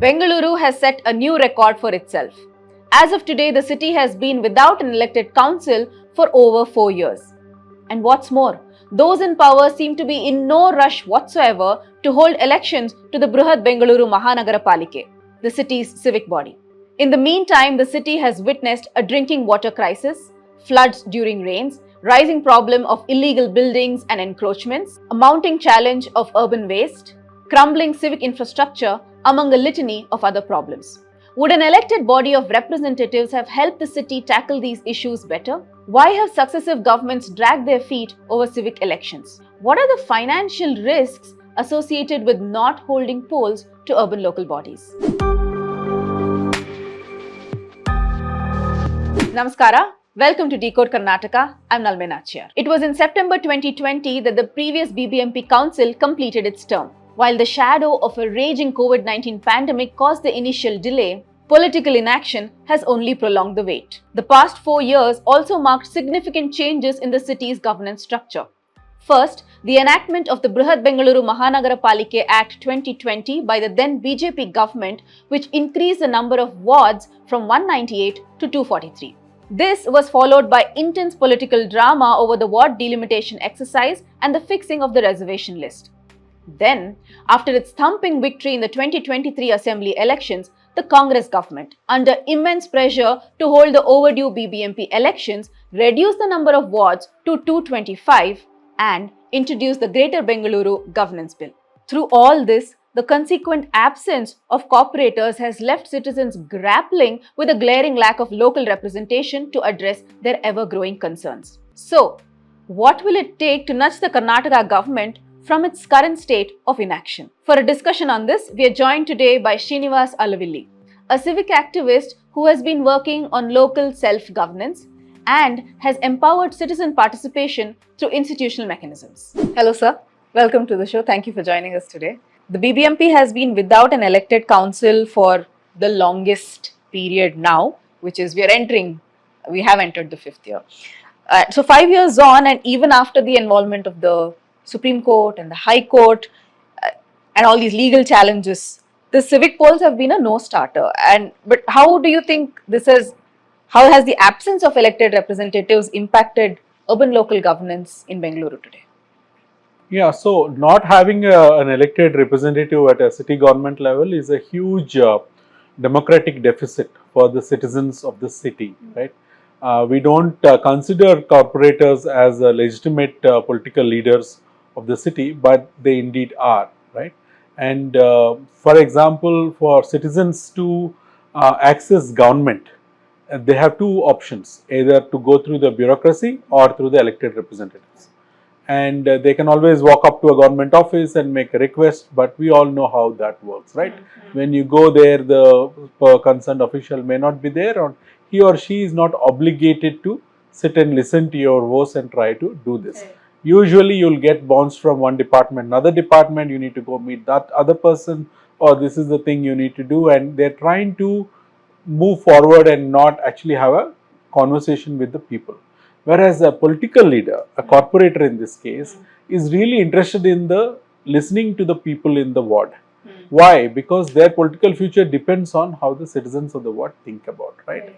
Bengaluru has set a new record for itself. As of today, the city has been without an elected council for over 4 years. And what's more, those in power seem to be in no rush whatsoever to hold elections to the Brihat Bengaluru Mahanagara Palike, the city's civic body. In the meantime, the city has witnessed a drinking water crisis, floods during rains, rising problem of illegal buildings and encroachments, a mounting challenge of urban waste, crumbling civic infrastructure, among a litany of other problems. Would an elected body of representatives have helped the city tackle these issues better? Why have successive governments dragged their feet over civic elections? What are the financial risks associated with not holding polls to urban local bodies? Namaskara. Welcome to Decode Karnataka. I'm Nalmen Nachiyar. It was in September 2020 that the previous BBMP council completed its term. While the shadow of a raging COVID-19 pandemic caused the initial delay, political inaction has only prolonged the wait. The past 4 years also marked significant changes in the city's governance structure. First, the enactment of the Brihat Bengaluru Mahanagara Palike Act 2020 by the then BJP government, which increased the number of wards from 198 to 243. This was followed by intense political drama over the ward delimitation exercise and the fixing of the reservation list. Then, after its thumping victory in the 2023 Assembly elections, the Congress government, under immense pressure to hold the overdue BBMP elections, reduced the number of wards to 225 and introduced the Greater Bengaluru Governance Bill. Through all this, the consequent absence of corporators has left citizens grappling with a glaring lack of local representation to address their ever-growing concerns. So, what will it take to nudge the Karnataka government from its current state of inaction? For a discussion on this, we are joined today by Srinivas Alavilli, a civic activist who has been working on local self-governance and has empowered citizen participation through institutional mechanisms. Hello sir, welcome to the show. Thank you for joining us today. The BBMP has been without an elected council for the longest period now, which is we have entered the 5th year. So 5 years on, and even after the involvement of the Supreme Court and the High Court and all these legal challenges, the civic polls have been a no-starter. But how do you think how has the absence of elected representatives impacted urban local governance in Bengaluru today? Yeah, so not having an elected representative at a city government level is a huge democratic deficit for the citizens of the city, right? We don't consider corporators as legitimate political leaders of the city, but they indeed are, right? And for example, for citizens to access government, they have two options, either to go through the bureaucracy or through the elected representatives. And they can always walk up to a government office and make a request, but we all know how that works, right? When you go there, the concerned official may not be there, or he or she is not obligated to sit and listen to your voice and try to do this. Usually you'll get bounced from one department, another department, you need to go meet that other person, or this is the thing you need to do, and they're trying to move forward and not actually have a conversation with the people. Whereas a political leader, a corporator in this case, is really interested in the listening to the people in the ward. Why? Because their political future depends on how the citizens of the ward think about, right?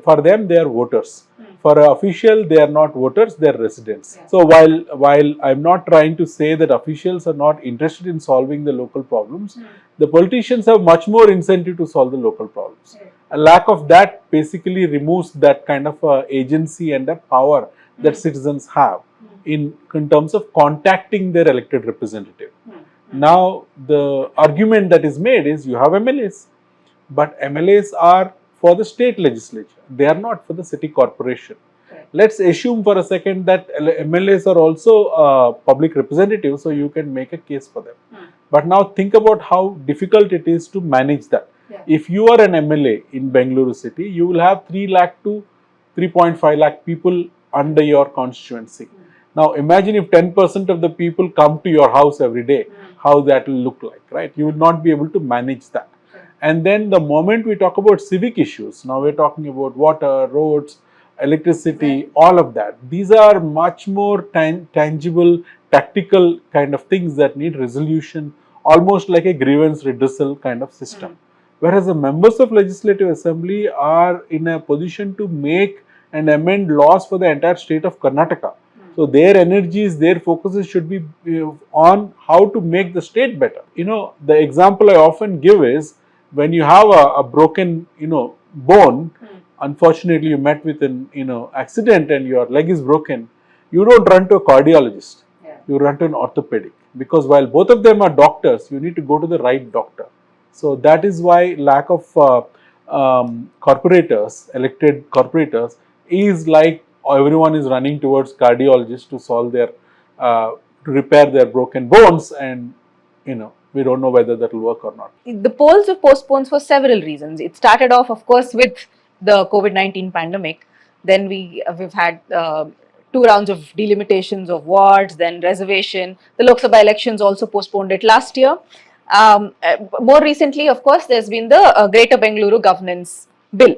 For them, they are voters. For an official, they are not voters, they are residents. So while I'm not trying to say that officials are not interested in solving the local problems, the politicians have much more incentive to solve the local problems. A lack of that basically removes that kind of agency and a power that citizens have in terms of contacting their elected representative. Now, the argument that is made is you have MLAs, but MLAs are for the state legislature. They are not for the city corporation. Let's assume for a second that MLAs are also public representatives, so you can make a case for them. But now think about how difficult it is to manage that. If you are an MLA in Bengaluru city, you will have 3 lakh to 3.5 lakh people under your constituency. Now imagine if 10% of the people come to your house every day, how that will look like, right? You will not be able to manage that. And then the moment we talk about civic issues, now we're talking about water, roads, electricity, all of that. These are much more tangible, tactical kind of things that need resolution almost like a grievance redressal kind of system. Whereas the members of Legislative Assembly are in a position to make and amend laws for the entire state of Karnataka. So their energies, their focuses should be on how to make the state better. The example I often give is when you have a broken, bone, unfortunately you met with an, accident and your leg is broken, you don't run to a cardiologist, you run to an orthopedic, because while both of them are doctors, you need to go to the right doctor. So that is why lack of corporators, elected corporators, is like everyone is running towards cardiologists to solve their, to repair their broken bones, and we don't know whether that will work or not. The polls were postponed for several reasons. It started off, of course, with the COVID-19 pandemic. Then we've had 2 rounds of delimitations of wards, then reservation. The Lok Sabha elections also postponed it last year. More recently, of course, there's been the Greater Bengaluru Governance Bill.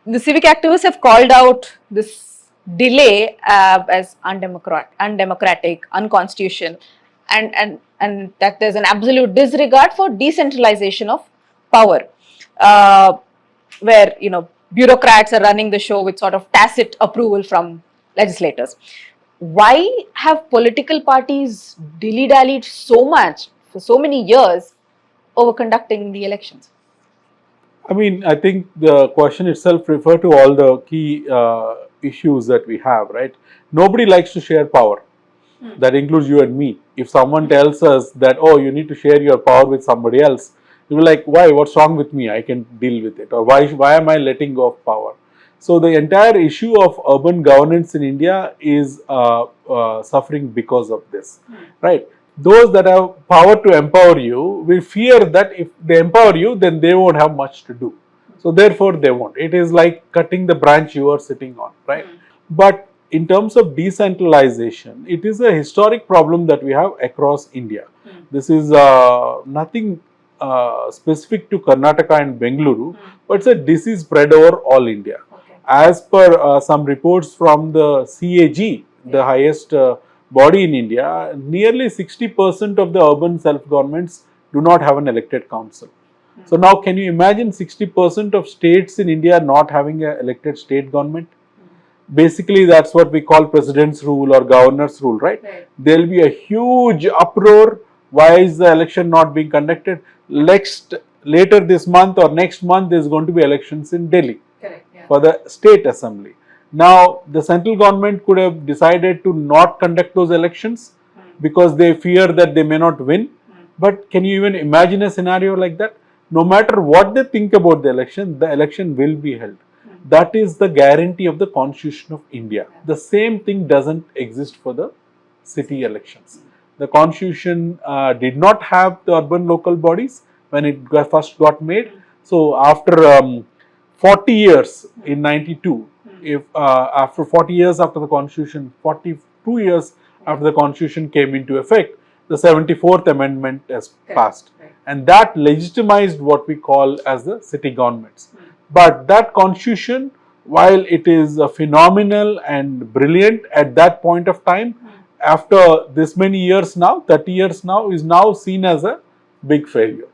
The civic activists have called out this delay as undemocratic, unconstitutional, and that there's an absolute disregard for decentralization of power, where bureaucrats are running the show with sort of tacit approval from legislators. Why have political parties dilly-dallied so much for so many years over conducting the elections? I think the question itself refers to all the key issues that we have, right? Nobody likes to share power. That includes you and me. If someone tells us that, oh, you need to share your power with somebody else, you'll be like, why? What's wrong with me? I can deal with it. Or why am I letting go of power? So the entire issue of urban governance in India is suffering because of this, right? Those that have power to empower you will fear that if they empower you, then they won't have much to do. So therefore they won't. It is like cutting the branch you are sitting on, right? But in terms of decentralization, it is a historic problem that we have across India. This is nothing specific to Karnataka and Bengaluru, but it's a disease spread over all India. As per some reports from the CAG, the highest body in India, nearly 60% of the urban self-governments do not have an elected council. So now can you imagine 60% of states in India not having an elected state government? Basically that's what we call president's rule or governor's rule, right? There will be a huge uproar. Why is the election not being conducted? Later this month or next month there's going to be elections in Delhi for the state assembly. Now the central government could have decided to not conduct those elections because they fear that they may not win. But can you even imagine a scenario like that? No matter what they think about the election will be held. That is the guarantee of the Constitution of India. The same thing doesn't exist for the city elections. The Constitution did not have the urban local bodies when it first got made. So after 40 years in 92, after 40 years after the Constitution, 42 years after the Constitution came into effect, the 74th Amendment has passed. And that legitimized what we call as the city governments. But that Constitution, while it is phenomenal and brilliant at that point of time, after this many years now, 30 years now, is now seen as a big failure.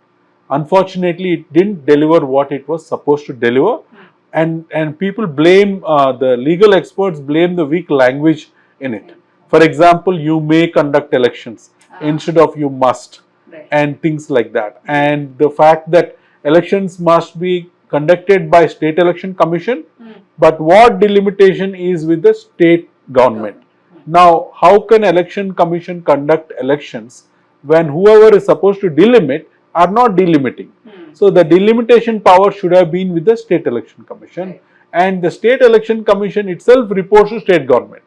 Unfortunately, it didn't deliver what it was supposed to deliver. And people blame, the legal experts blame the weak language in it. For example, you may conduct elections instead of you must, and things like that. And the fact that elections must be conducted by State Election Commission, but what delimitation is with the state government. Now, how can Election Commission conduct elections when whoever is supposed to delimit are not delimiting? So the delimitation power should have been with the State Election Commission, and the State Election Commission itself reports to state government,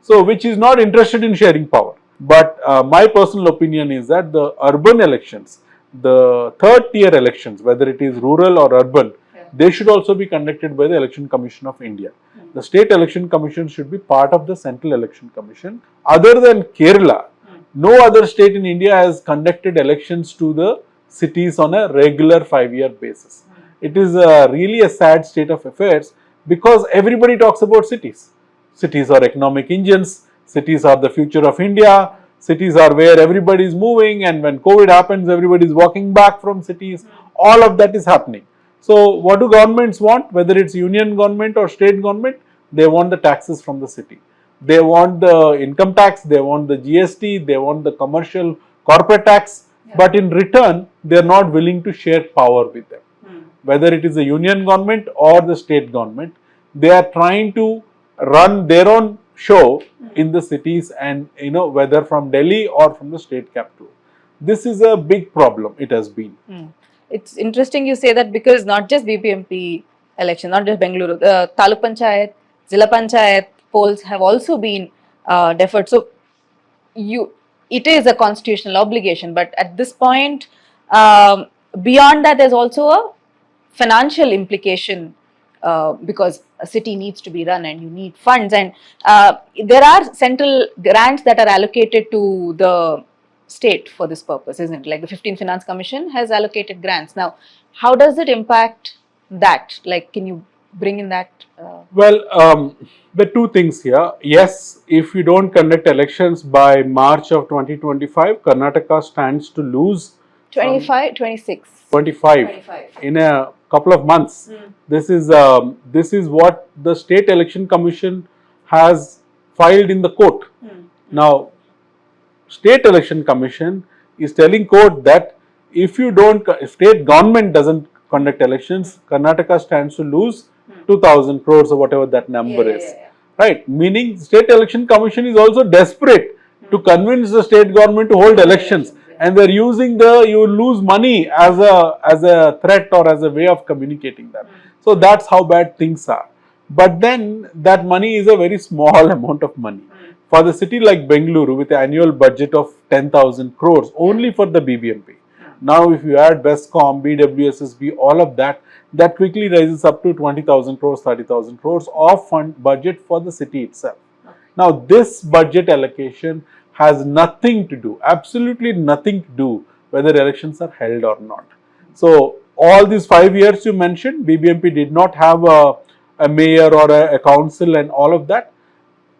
so which is not interested in sharing power. But my personal opinion is that the urban elections, the third tier elections, whether it is rural or urban, they should also be conducted by the Election Commission of India. The State Election Commission should be part of the Central Election Commission. Other than Kerala, no other state in India has conducted elections to the cities on a regular 5-year basis. It is really a sad state of affairs because everybody talks about cities. Cities are economic engines, cities are the future of India, cities are where everybody is moving, and when COVID happens, everybody is walking back from cities. All of that is happening. So what do governments want? Whether it's union government or state government, they want the taxes from the city. They want the income tax, they want the GST, they want the commercial corporate tax, but in return, they are not willing to share power with them. Whether it is the union government or the state government, they are trying to run their own show in the cities, and whether from Delhi or from the state capital. This is a big problem, it has been. It's interesting you say that, because not just BBMP election, not just Bengaluru, the Taluk Panchayat, Zilla Panchayat polls have also been deferred. So it is a constitutional obligation, but at this point, beyond that, there's also a financial implication, because a city needs to be run and you need funds, and there are central grants that are allocated to the state for this purpose, isn't it? Like the 15th Finance Commission has allocated grants. Now, how does it impact that? Like, can you bring in that? Well, the two things here. Yes, if you don't conduct elections by March of 2025, Karnataka stands to lose 25, 26. 25 in a couple of months. This is what the State Election Commission has filed in the court. Now, State Election Commission is telling court that if state government doesn't conduct elections, Karnataka stands to lose 2,000 crores or whatever that number is. Right? Meaning, State Election Commission is also desperate to convince the state government to hold elections, and they're using you lose money as a threat or as a way of communicating that. So that's how bad things are. But then that money is a very small amount of money. For the city like Bengaluru, with an annual budget of 10,000 crores only for the BBMP. Now, if you add BESCOM, BWSSB, all of that, that quickly rises up to 20,000 crores, 30,000 crores of fund budget for the city itself. Now, this budget allocation has nothing to do, absolutely nothing to do whether elections are held or not. So, all these 5 years you mentioned, BBMP did not have a mayor or a council and all of that.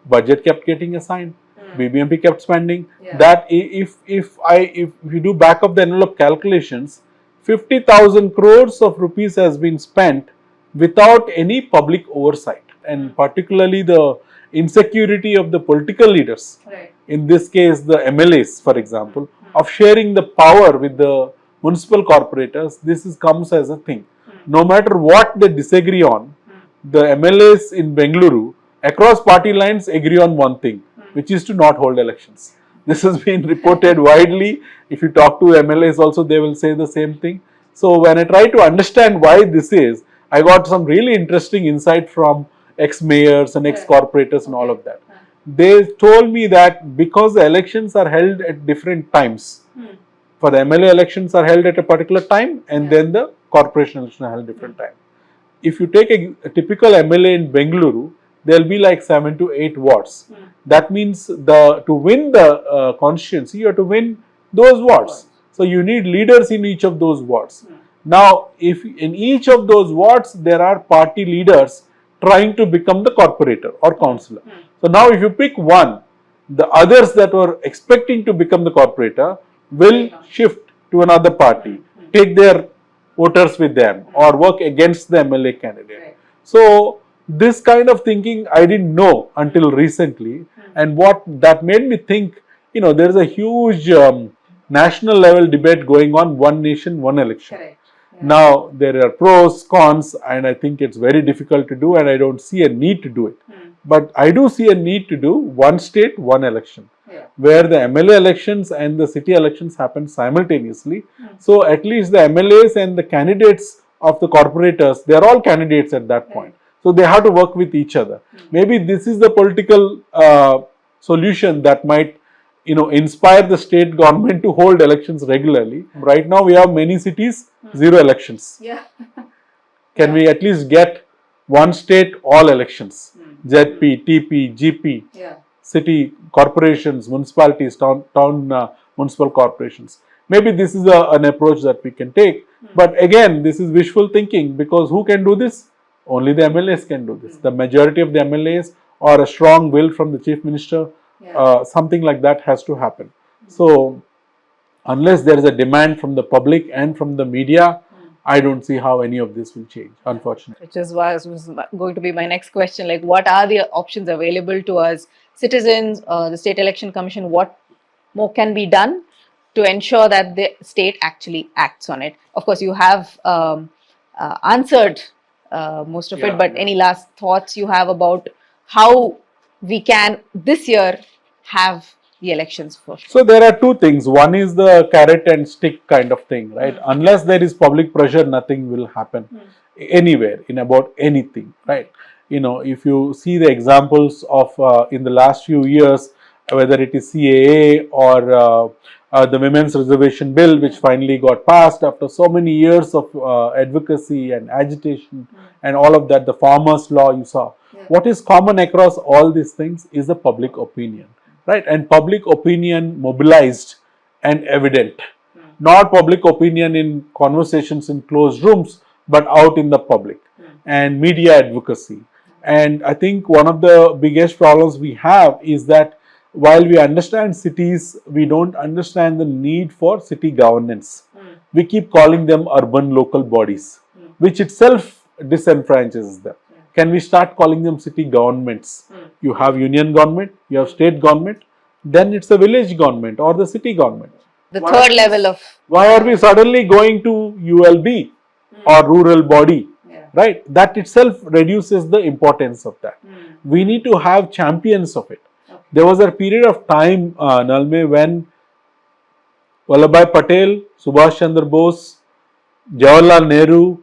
Budget kept getting assigned. BBMP kept spending. That if you do back of the envelope calculations, 50,000 crores of rupees has been spent without any public oversight, and particularly the insecurity of the political leaders. In this case, the MLAs, for example, of sharing the power with the municipal corporators. This comes as a thing. No matter what they disagree on, the MLAs in Bengaluru across party lines agree on one thing, which is to not hold elections. This has been reported widely. If you talk to MLAs also, they will say the same thing. So when I try to understand why this is, I got some really interesting insight from ex-mayors and ex-corporators and all of that. They told me that because the elections are held at different times, for the MLA elections are held at a particular time, and then the corporation elections are held at a different time. If you take a typical MLA in Bengaluru, there will be like 7 to 8 wards. That means to win the constituency, you have to win those wards. So you need leaders in each of those wards. Now, if in each of those wards there are party leaders trying to become the corporator or councillor. So now if you pick one, the others that were expecting to become the corporator will shift to another party, take their voters with them, or work against the MLA candidate. So this kind of thinking I didn't know until recently, and what that made me think, there is a huge national level debate going on, one nation, one election. Now there are pros, cons, and I think it's very difficult to do, and I don't see a need to do it. But I do see a need to do one state, one election, where the MLA elections and the city elections happen simultaneously. So at least the MLAs and the candidates of the corporators, they are all candidates at that point. So they have to work with each other. Maybe this is the political solution that might, inspire the state government to hold elections regularly. Right now we have many cities, 0 elections. Can we at least get one state, all elections? ZP, TP, GP, city corporations, municipalities, town municipal corporations. Maybe this is an approach that we can take. But again, this is wishful thinking, because who can do this? Only the MLAs can do this. The majority of the MLAs, or a strong will from the chief minister, Something like that has to happen. So unless there is a demand from the public and from the media, I don't see how any of this will change, unfortunately. Which is why was going to be my next question. Like, what are the options available to us citizens, the State Election Commission? What more can be done to ensure that the state actually acts on it? Of course, you have answered most of it, but any last thoughts you have about how we can this year have the elections for sure? So there are two things. One is the carrot and stick kind of thing, right? Unless there is public pressure, nothing will happen anywhere in about anything, right? You know, if you see the examples of in the last few years, whether it is CAA or the Women's Reservation Bill, which finally got passed after so many years of advocacy and agitation and all of that, the Farmers' Law you saw. What is common across all these things is the public opinion. Right, and public opinion mobilized and evident, not public opinion in conversations in closed rooms, but out in the public and media advocacy. And I think one of the biggest problems we have is that while we understand cities, we don't understand the need for city governance. We keep calling them urban local bodies, which itself disenfranchises them. Can we start calling them city governments? You have union government, you have state government, then it's a village government or the city government. The third level of... Why are we suddenly going to ULB or rural body? Right? That itself reduces the importance of that. We need to have champions of it. There was a period of time, Nalme, when Vallabhbhai Patel, Subhash Chandra Bose, Jawaharlal Nehru,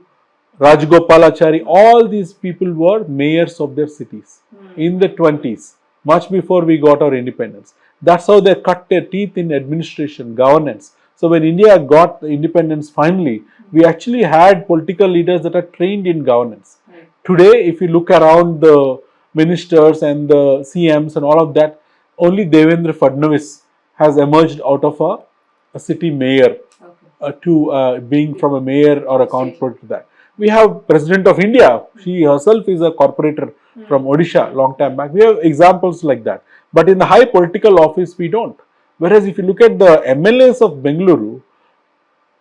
Rajgopalachari, all these people were mayors of their cities in the 20s, much before we got our independence. That's how they cut their teeth in administration, governance. So when India got the independence finally, we actually had political leaders that are trained in governance. Today, if you look around the ministers and the CMs and all of that, only Devendra Fadnavis has emerged out of a city mayor to being from a mayor or a counterpart to that. We have President of India. She herself is a corporator from Odisha long time back. We have examples like that. But in the high political office, we don't. Whereas if you look at the MLAs of Bengaluru,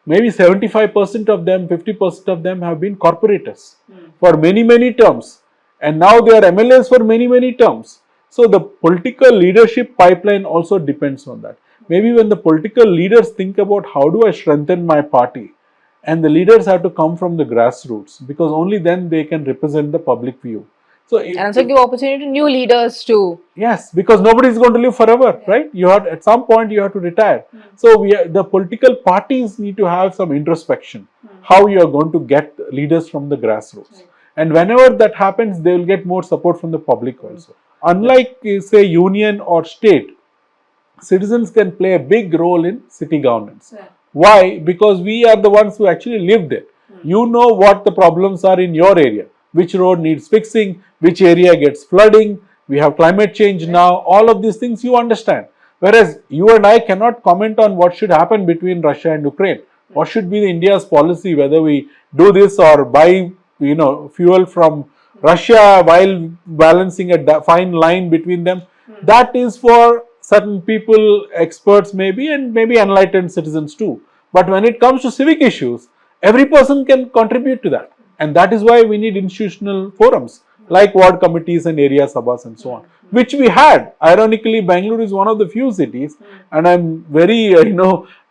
maybe 75% of them, 50% of them have been corporators for many, many terms. And now they are MLAs for many, many terms. So the political leadership pipeline also depends on that. Maybe when the political leaders think about how do I strengthen my party, and the leaders have to come from the grassroots, because only then they can represent the public view. So and also give opportunity to new leaders too. Yes, because nobody is going to live forever, right? You have, at some point you have to retire. So the political parties need to have some introspection, how you are going to get leaders from the grassroots. And whenever that happens, they will get more support from the public also. Unlike, say, union or state, citizens can play a big role in city governance. Why? Because we are the ones who actually live there. You know what the problems are in your area, which road needs fixing, which area gets flooding, we have climate change now, all of these things you understand. Whereas you and I cannot comment on what should happen between Russia and Ukraine. What should be the India's policy, whether we do this or buy, fuel from Russia while balancing a fine line between them. That is for certain people, experts maybe, and maybe enlightened citizens too. But when it comes to civic issues, every person can contribute to that. And that is why we need institutional forums like ward committees and area sabhas and so on, which we had. Ironically, Bangalore is one of the few cities, and I'm very,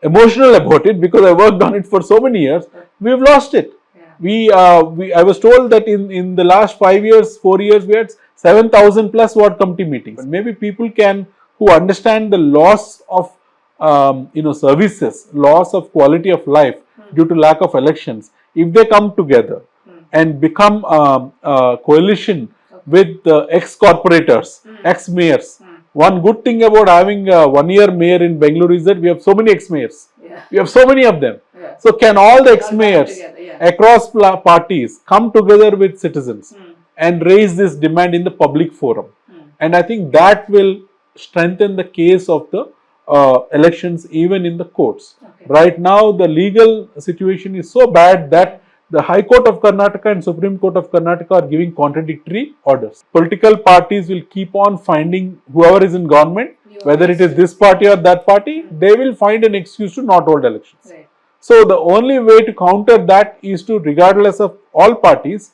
emotional about it because I worked on it for so many years. We've lost it. I was told that in the last 4 years, we had 7,000 plus ward committee meetings. Maybe people who understand the loss of, services, loss of quality of life due to lack of elections, if they come together and become a coalition with ex-corporators, ex-mayors. One good thing about having a one-year mayor in Bengaluru is that we have so many ex-mayors. We have so many of them. So can all the ex-mayors across parties come together with citizens and raise this demand in the public forum? And I think that will strengthen the case of the elections even in the courts. Right now, the legal situation is so bad that the High Court of Karnataka and Supreme Court of Karnataka are giving contradictory orders. Political parties will keep on finding whoever is in government whether it is this party or that party, they will find an excuse to not hold elections. Right. So the only way to counter that is to, regardless of all parties,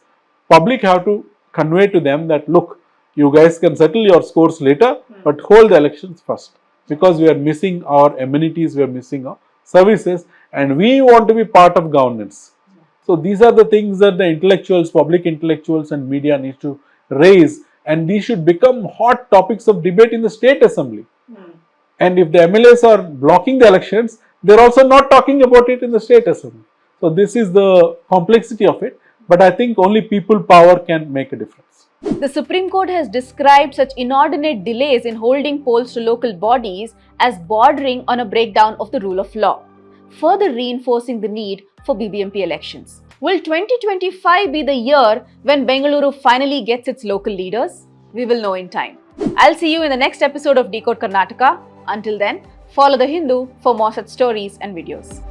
public have to convey to them that, look, you guys can settle your scores later, but hold the elections first, because we are missing our amenities, we are missing our services, and we want to be part of governance. So these are the things that the intellectuals, public intellectuals and media need to raise, and these should become hot topics of debate in the state assembly. And if the MLAs are blocking the elections, they are also not talking about it in the state assembly. So this is the complexity of it, but I think only people power can make a difference. The Supreme Court has described such inordinate delays in holding polls to local bodies as bordering on a breakdown of the rule of law, further reinforcing the need for BBMP elections. Will 2025 be the year when Bengaluru finally gets its local leaders? We will know in time. I'll see you in the next episode of Decode Karnataka. Until then, follow The Hindu for more such stories and videos.